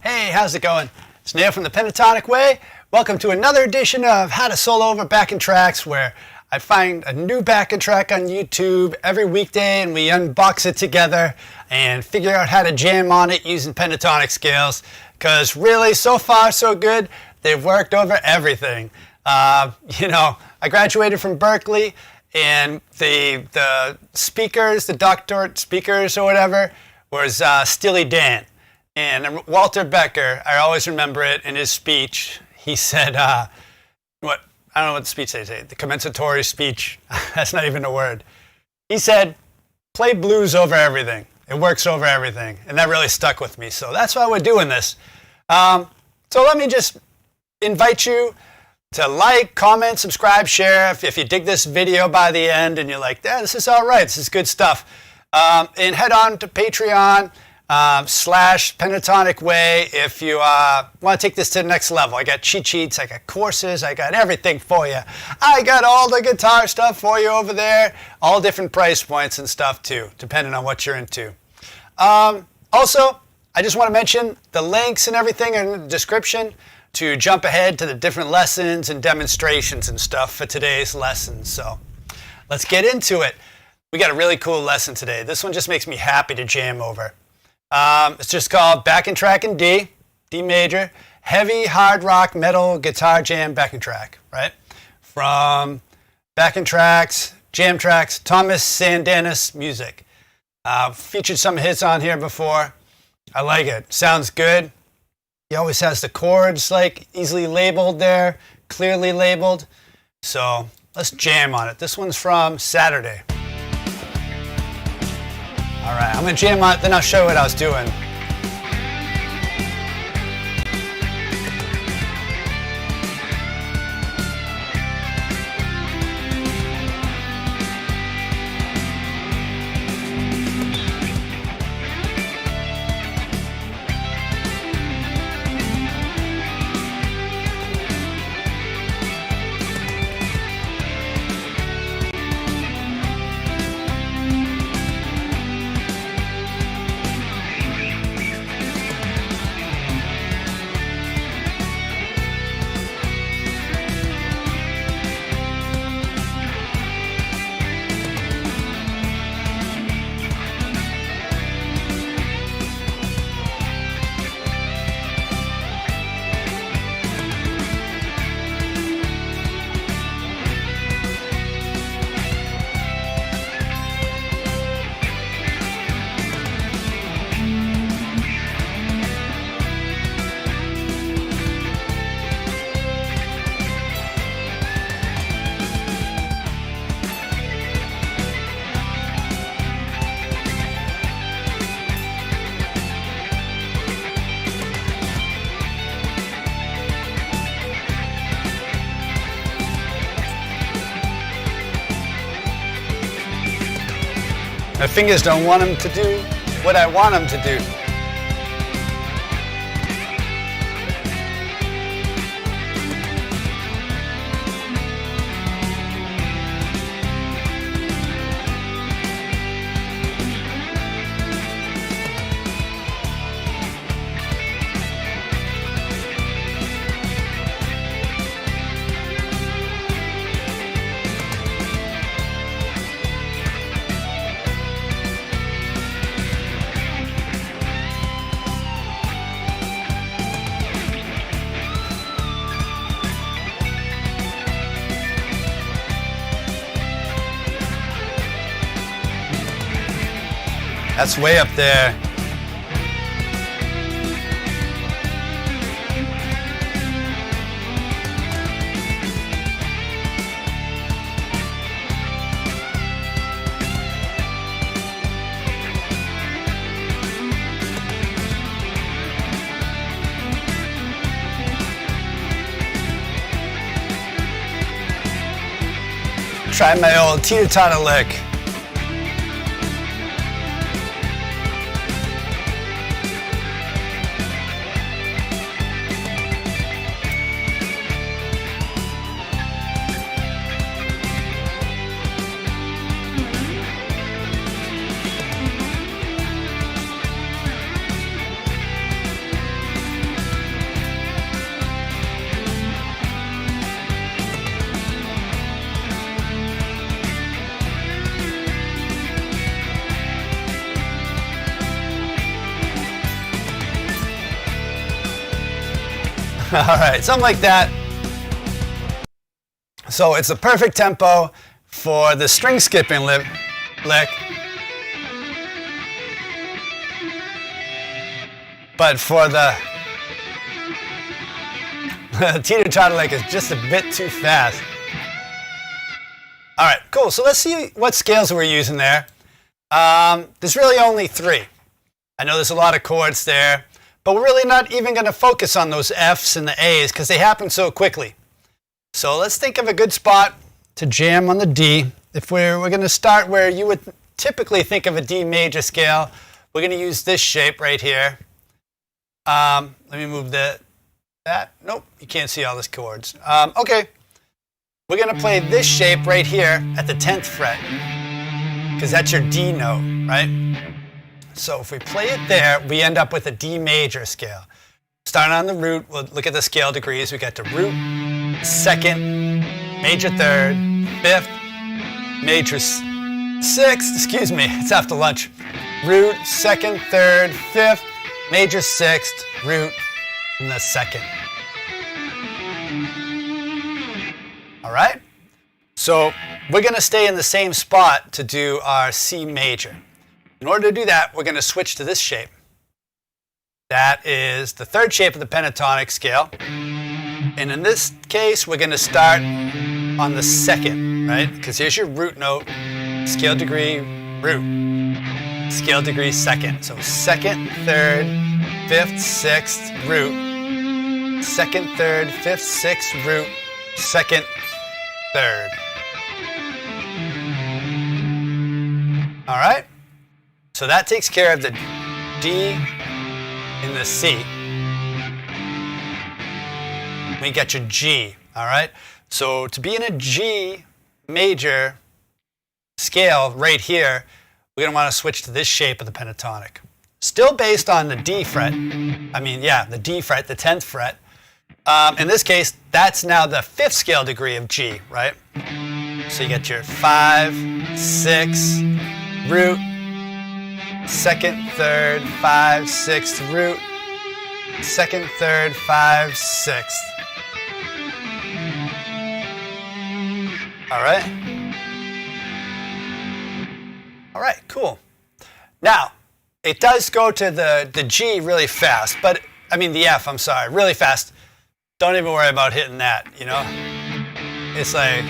Hey, how's it going? It's Neil from the Pentatonic Way. Welcome to another edition of How to Solo Over Backing Tracks, where I find a new backing track on YouTube every weekday and we unbox it together and figure out how to jam on it using pentatonic scales. Because really, so far so good. They've worked over everything. I graduated from Berkeley, and the speakers, the doctorate speakers or whatever, was Steely Dan. And Walter Becker, I always remember it in his speech. He said, I don't know what speech they say, the commencatory speech. That's not even a word. He said, play blues over everything. It works over everything. And that really stuck with me. So that's why we're doing this. So let me just invite you to like, comment, subscribe, share if you dig this video by the end and you're like, yeah, this is all right. This is good stuff. And head on to Patreon. /Pentatonic Way if you want to take this to the next level. I got cheat sheets, I got courses, I got everything for you. I got all the guitar stuff for you over there, all different price points and stuff too, depending on what you're into. Also, I just want to mention the links and everything in the description to jump ahead to the different lessons and demonstrations and stuff for today's lesson. So let's get into it. We got a really cool lesson today. This one just makes me happy to jam over. It's just called Backing Track in D major, heavy hard rock metal guitar jam backing track, right? From Backing Tracks, Jam Tracks, Thomas Sandanis Music. Featured some of his on here before. I like it. Sounds good. He always has the chords like easily labeled there, clearly labeled. So let's jam on it. This one's from Saturday. All right, I'm gonna jam on it, then I'll show you what I was doing. My fingers don't want them to do what I want them to do. That's way up there. Try my old teeter-totter lick. All right, something like that. So it's the perfect tempo for the string skipping lick. But for the teeter-totter lick is just a bit too fast. All right, cool. So let's see what scales we're using there. There's really only 3. I know there's a lot of chords there, but we're really not even going to focus on those Fs and the As because they happen so quickly. So let's think of a good spot to jam on the D. If we're going to start where you would typically think of a D major scale, we're going to use this shape right here. Let me move that. Nope, you can't see all these chords. Okay, we're going to play this shape right here at the 10th fret because that's your D note, right? So if we play it there, we end up with a D major scale. Starting on the root, we'll look at the scale degrees. We got the root, 2nd, major 3rd, 5th, major 6th, excuse me, it's after lunch. Root, 2nd, 3rd, 5th, major 6th, root, and the 2nd. All right? So we're going to stay in the same spot to do our C major. In order to do that, we're going to switch to this shape. That is the 3rd shape of the pentatonic scale. And in this case, we're going to start on the 2nd, right? Because here's your root note, scale degree, root, scale degree 2nd. So 2nd, 3rd, 5th, 6th, root, 2nd, 3rd, 5th, 6th, root, 2nd, 3rd. All right? So that takes care of the D and the C. We get your G, all right? So to be in a G major scale right here, we're gonna wanna switch to this shape of the pentatonic. Still based on the D fret, the D fret, the 10th fret. In this case, that's now the 5th scale degree of G, right? So you get your 5, 6, root, 2nd, 3rd, 5, 6th, root, 2nd, 3rd, 5, 6th. All right? All right, cool. Now, it does go to the G really fast, the F, I'm sorry, really fast. Don't even worry about hitting that, you know? It's like...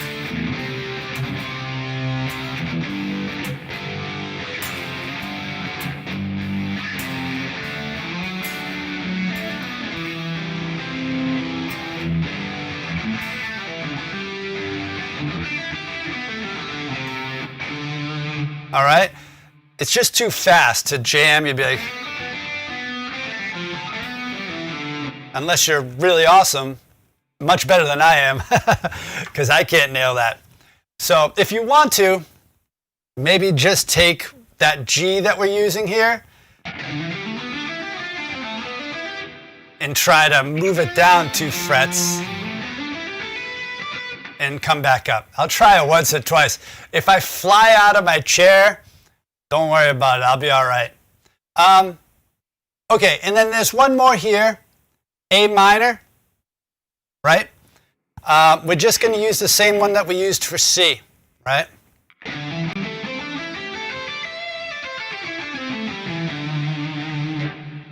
All right? It's just too fast to jam. You'd be like, unless you're really awesome, much better than I am, because I can't nail that. So if you want to, maybe just take that G that we're using here and try to move it down 2 frets and come back up. I'll try it once or twice. If I fly out of my chair, don't worry about it. I'll be all right. Okay, and then there's one more here, A minor, right? We're just going to use the same one that we used for C, right?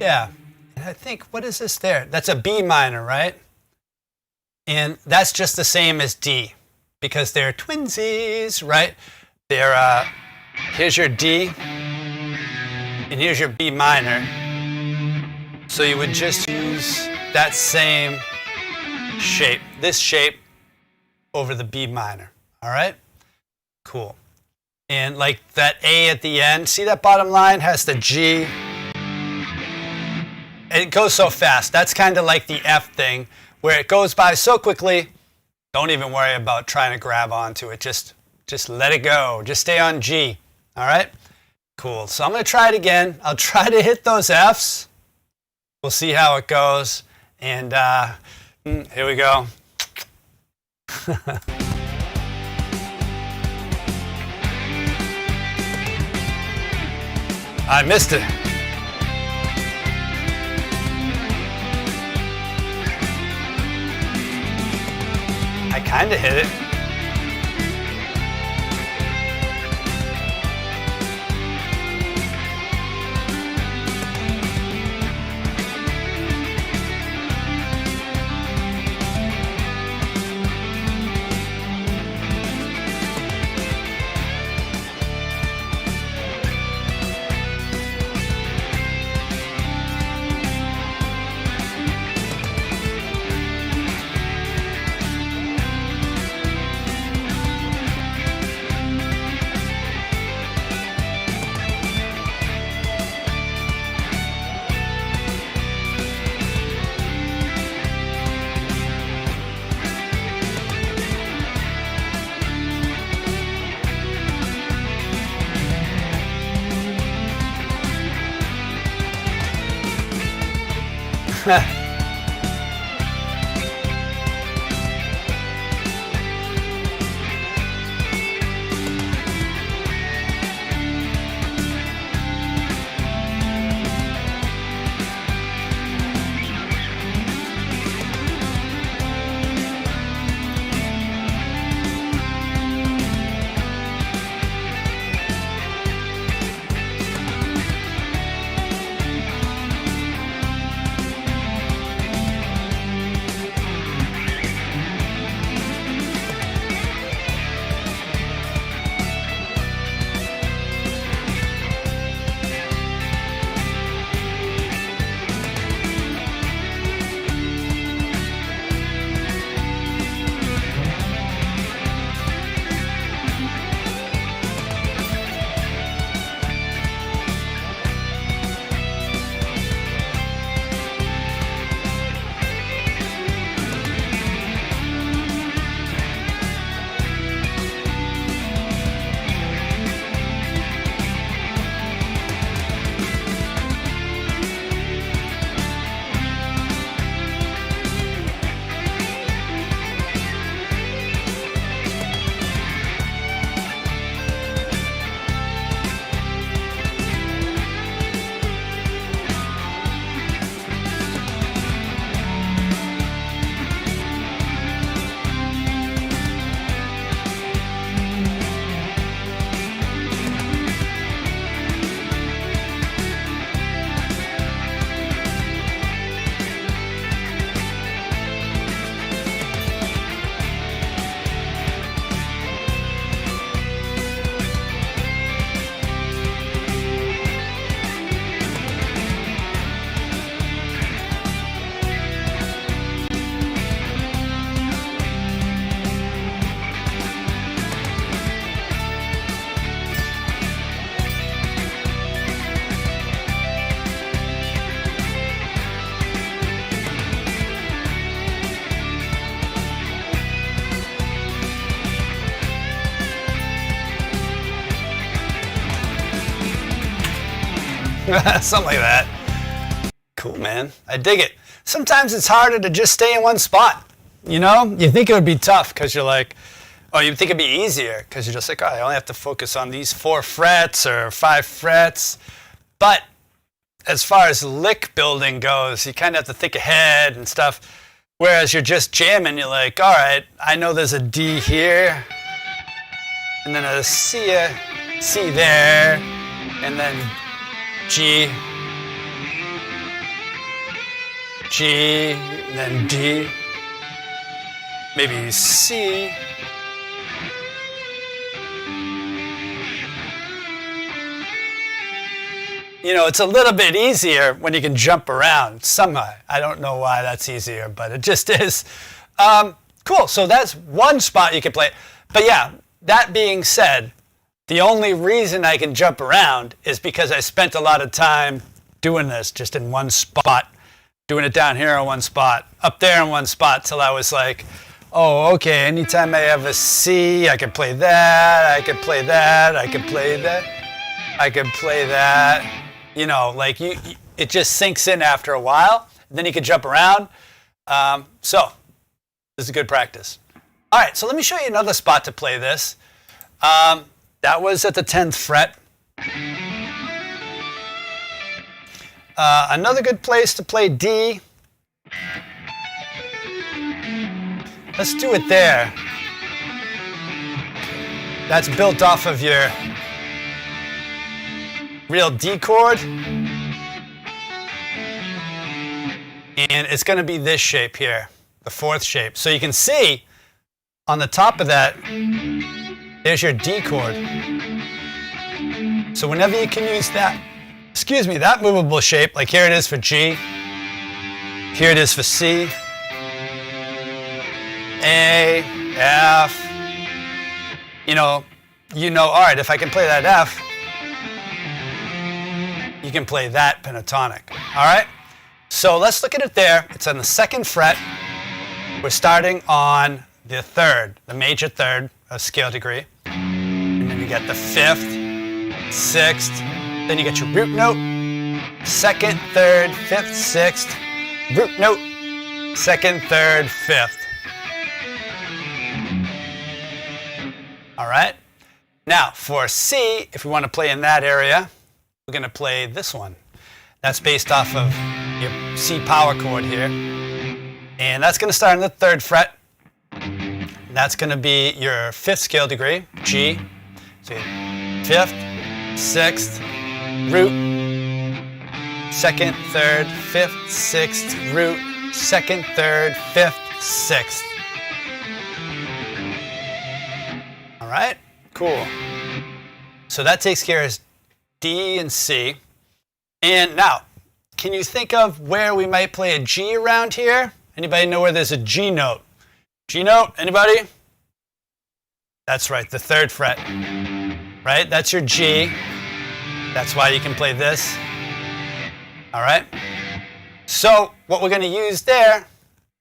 Yeah, I think, what is this there? That's a B minor, right? And that's just the same as D, because they're twinsies, right? They're, here's your D, and here's your B minor. So you would just use that same shape, this shape, over the B minor, all right? Cool. And like that A at the end, see that bottom line has the G? And it goes so fast. That's kind of like the F thing, where it goes by so quickly, don't even worry about trying to grab onto it. Just let it go. Just stay on G. All right? Cool. So I'm going to try it again. I'll try to hit those Fs. We'll see how it goes. And here we go. I missed it. I kind of hit it. Something like that. Cool, man. I dig it. Sometimes it's harder to just stay in one spot. You know? You think it would be tough because you're like, oh, you think it'd be easier because you're just like, oh, I only have to focus on these 4 frets or 5 frets. But as far as lick building goes, you kind of have to think ahead and stuff. Whereas you're just jamming, you're like, all right, I know there's a D here, and then a C there, and then G, and then D, maybe C, you know, it's a little bit easier when you can jump around somehow. I don't know why that's easier, but it just is. Cool, so that's one spot you can play. But yeah, that being said, the only reason I can jump around is because I spent a lot of time doing this just in one spot, doing it down here in one spot, up there in one spot, till I was like, oh, okay, anytime I have a C, I can play that, I can play that, I can play that, I can play that. You know, like it just sinks in after a while, and then you can jump around. So this is a good practice. All right, so let me show you another spot to play this. That was at the 10th fret. Another good place to play D. let's do it there. That's built off of your real D chord. And it's going to be this shape here, the fourth shape. So you can see on the top of that, there's your D chord. So whenever you can use that, that movable shape, like here it is for G, here it is for C, A, F, all right, if I can play that F, you can play that pentatonic, all right? So let's look at it there. It's on the 2nd fret. We're starting on the 3rd, the major 3rd of scale degree. And then you get the 5th, 6th, then you get your root note, 2nd, 3rd, 5th, 6th, root note, 2nd, 3rd, 5th. All right? Now, for C, if we want to play in that area, we're going to play this one. That's based off of your C power chord here. And that's going to start on the 3rd fret. That's going to be your 5th scale degree, G. So 5th, 6th, root, 2nd, 3rd, 5th, 6th, root, 2nd, 3rd, 5th, 6th. All right, cool. So that takes care of D and C. And now, can you think of where we might play a G around here? Anybody know where there's a G note? G note, anybody? That's right, the 3rd fret, right? That's your G. That's why you can play this, all right? So what we're going to use there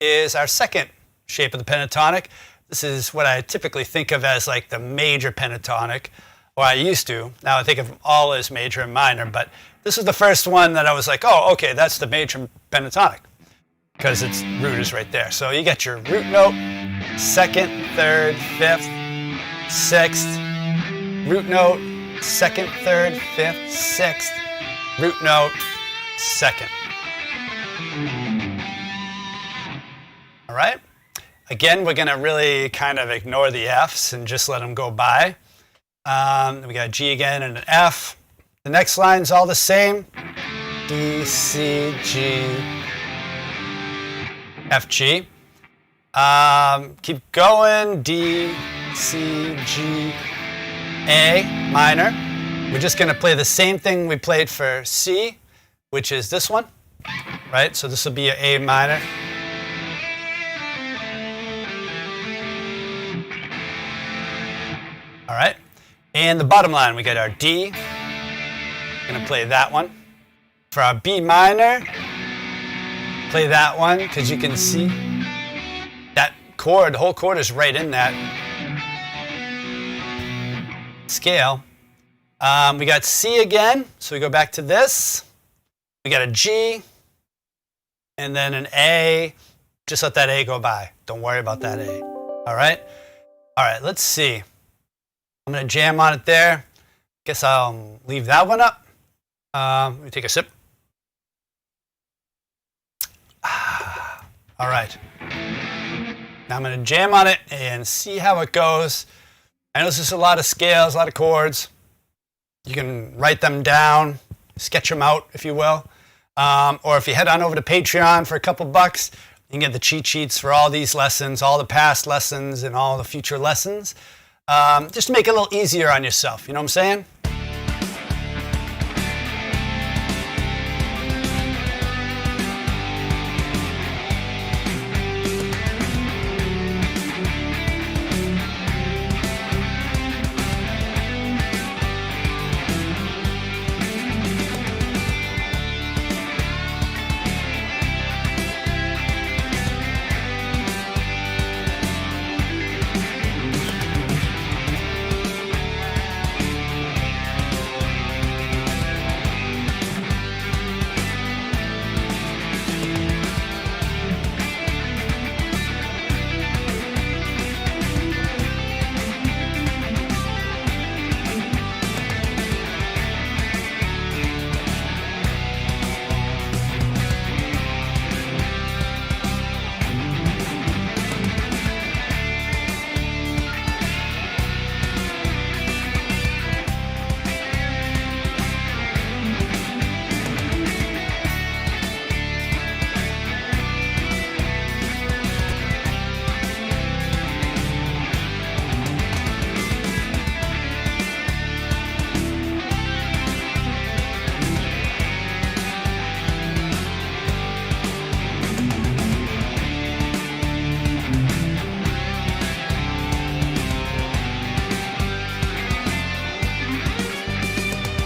is our 2nd shape of the pentatonic. This is what I typically think of as like the major pentatonic, or I used to. Now I think of them all as major and minor, but this is the first one that I was like, oh, okay, that's the major pentatonic, because its root is right there. So you get your root note, 2nd, 3rd, 5th, 6th, root note, 2nd, 3rd, 5th, 6th, root note, 2nd. All right? Again, we're going to really kind of ignore the Fs and just let them go by. We got a G again and an F. The next line's all the same. D, C, G, F, G. Keep going. D, C, G, A, minor. We're just going to play the same thing we played for C, which is this one, right? So this will be an A minor. All right. And the bottom line, we got our D. We're going to play that one. For our B minor, play that one, because you can see that chord, the whole chord is right in that scale. We got C again, so we go back to this. We got a G, and then an A. Just let that A go by. Don't worry about that A. All right? All right, let's see. I'm going to jam on it there. Guess I'll leave that one up. Let me take a sip. All right. Now I'm going to jam on it and see how it goes. I know this is a lot of scales, a lot of chords. You can write them down, sketch them out, if you will. Or if you head on over to Patreon for a couple bucks, you can get the cheat sheets for all these lessons, all the past lessons and all the future lessons. Just to make it a little easier on yourself, you know what I'm saying?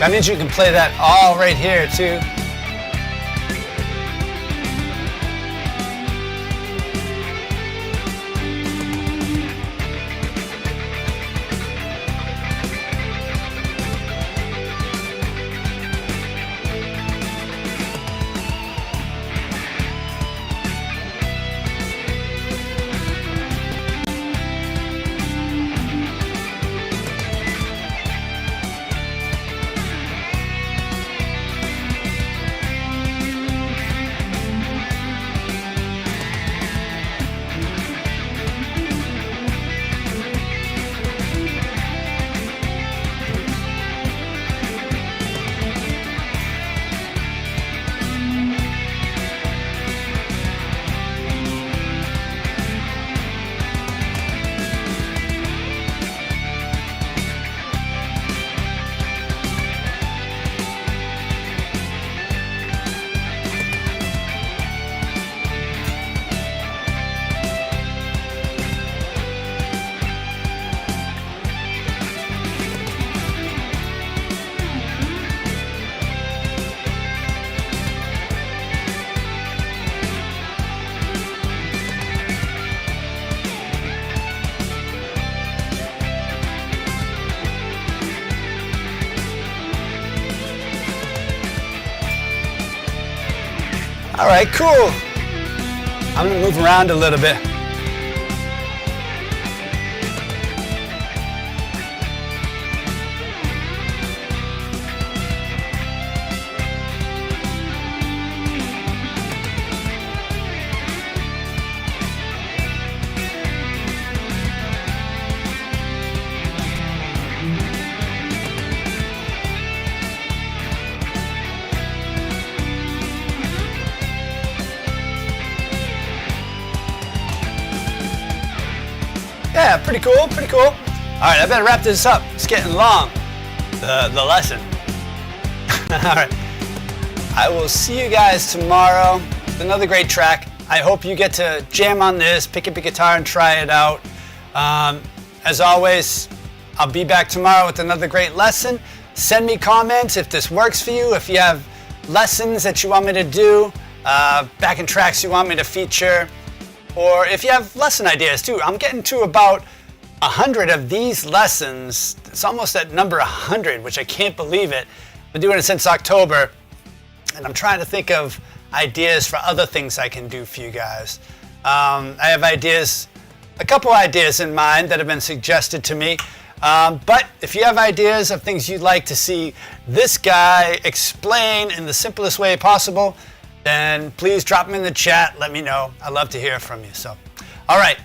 That means you can play that all right here too. All right, cool. I'm gonna move around a little bit. Yeah, pretty cool, pretty cool. All right, I better wrap this up. It's getting long, the lesson. All right, I will see you guys tomorrow with another great track. I hope you get to jam on this, pick up your guitar and try it out. As always, I'll be back tomorrow with another great lesson. Send me comments if this works for you, if you have lessons that you want me to do, backing tracks you want me to feature, or if you have lesson ideas too. I'm getting to about 100 of these lessons. It's almost at number 100, which I can't believe it. I've been doing it since October, and I'm trying to think of ideas for other things I can do for you guys. I have ideas, a couple ideas in mind that have been suggested to me. But if you have ideas of things you'd like to see this guy explain in the simplest way possible, then please drop them in the chat. Let me know. I'd love to hear from you. So, all right.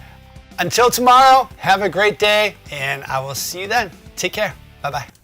Until tomorrow, have a great day, and I will see you then. Take care. Bye-bye.